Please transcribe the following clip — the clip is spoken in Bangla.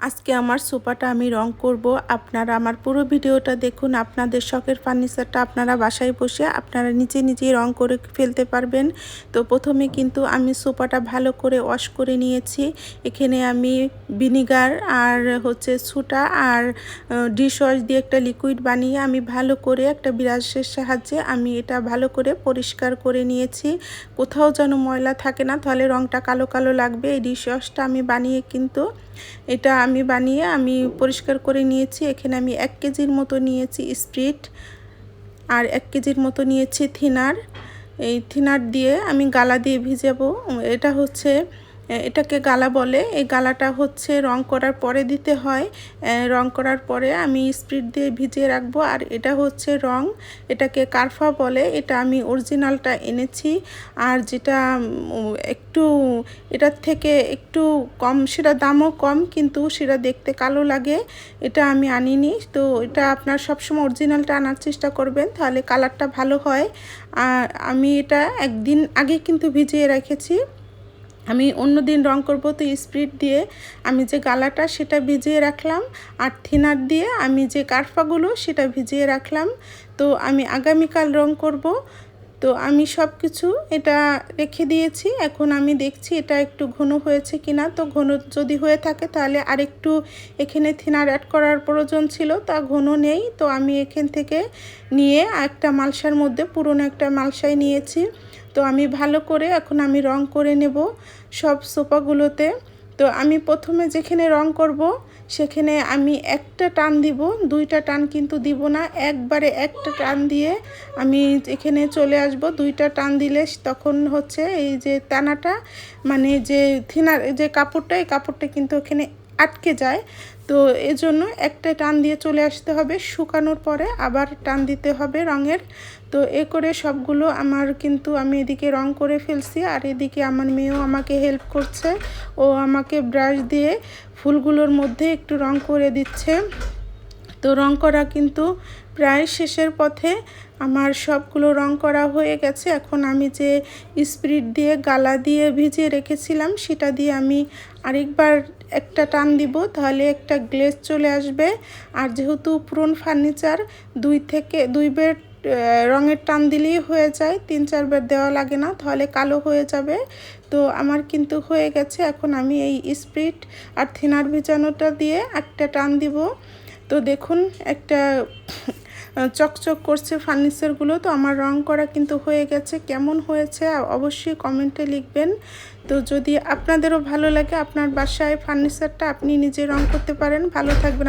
আজকে আমার সোফাটা আমি রং করব। আপনারা আমার পুরো ভিডিওটা দেখুন। আপনাদের শখের ফার্নিচারটা আপনারা বাসায় বসে আপনারা নিজেই রং করে ফেলতে পারবেন। তো প্রথমে কিন্তু আমি সোফাটা ভালো করে ওয়াশ করে নিয়েছি। এখানে আমি ভিনিগার আর সুটা আর ডিশ ওয়াশ দিয়ে একটা লিকুইড বানিয়ে আমি ভালো করে একটা ব্রাশের সাহায্যে আমি এটা ভালো করে পরিষ্কার করে নিয়েছি। কোথাও যেন ময়লা থাকে না, তাহলে রংটা কালো কালো লাগবে। এই ডিশ ওয়াশটা আমি বানিয়ে কিন্তু আমি পরিষ্কার করে নিয়েছি। এখানে আমি 1 কেজির মতো নিয়েছি স্প্রিট আর 1 কেজির মতো নিয়েছি থিনার। এই থিনার দিয়ে আমি গালা দিয়ে ভিজাবো। এটাকে গালা বলে। এই গালাটা রং করার পরে দিতে হয়। রং করার পরে আমি স্প্রিট দিয়ে ভিজিয়ে রাখবো। আর এটা রং, এটাকে কারফা বলে। এটা আমি অরিজিনালটা এনেছি। আর যেটা একটু এটার থেকে একটু কম, সেটা দামও কম কিন্তু সেটা দেখতে কালো লাগে, এটা আমি আনিনি। তো এটা আপনার সবসময় অরিজিনালটা আনার চেষ্টা করবেন, তাহলে কালারটা ভালো হয়। আর আমি এটা একদিন আগে কিন্তু ভিজিয়ে রেখেছি। আমি অন্য দিন রং করব, তো স্প্রিট দিয়ে আমি যে গালাটা সেটা ভিজিয়ে রাখলাম আর থিনার দিয়ে আমি যে কারফাগুলো সেটা ভিজিয়ে রাখলাম। তো আমি আগামীকাল রং করব। তো আমি সব কিছু এটা রেখে দিয়েছি। এখন আমি দেখছি এটা একটু ঘন হয়েছে কিনা। তো ঘন যদি হয়ে থাকে তাহলে আরেকটু এখানে থিনার অ্যাড করার প্রয়োজন ছিল, তা ঘন নেই। তো আমি এখান থেকে নিয়ে একটা মালসার মধ্যে পুরনো একটা মালসায় নিয়েছি। তো আমি ভালো করে এখন আমি রং করে নেব সব সোফাগুলোতে। তো আমি প্রথমে যেখানে রং করব সেখানে আমি একটা টান দিব, 2টা টান কিন্তু দিব না, একবারে একটা টান দিয়ে আমি এখানে চলে আসব। 2টা টান দিলে তখন এই যে টানাটা, মানে যে থিনার যে কাপড়টা, এই কাপড়টা কিন্তু ওখানে আটকে যায়। তো এজন্য একটা টান দিয়ে চলে আসতে হবে। শুকানোর পরে আবার টান দিতে হবে রঙের। তো এ করে সবগুলো আমি এদিকে রং করে ফেলছি। আর এদিকে আমার মেয়েও আমাকে হেল্প করছে। ও আমাকে ব্রাশ দিয়ে ফুলগুলোর মধ্যে একটু রং করে দিচ্ছে। তো রং করা কিন্তু প্রায় শেষের পথে। আমার সবগুলো রং করা হয়ে গেছে। এখন আমি যে স্প্রিট দিয়ে গালা দিয়ে ভিজিয়ে রেখেছিলাম সেটা দিয়ে আমি আরেকবার একটা টান দিব, তাহলে একটা গ্লেজ চলে আসবে। আর যেহেতু পুরনো ফার্নিচার 2 বার রঙের টান দিলেই হয়ে যায়, 3-4 বার দেওয়া লাগে না, তাহলে কালো হয়ে যাবে। তো আমার কিন্তু হয়ে গেছে। এখন আমি এই স্প্রিট আর থিনার ভিজানোটা দিয়ে একটা টান দিব। তো দেখুন একটা চকচক করছে ফার্নিচারগুলো। তো আমার রং করা কিন্তু হয়ে গেছে। কেমন হয়েছে অবশ্যই কমেন্টে লিখবেন। তো যদি আপনাদেরও ভালো লাগে, আপনার বাসায় ফার্নিচারটা আপনি নিজে রং করতে পারেন। ভালো থাকবেন।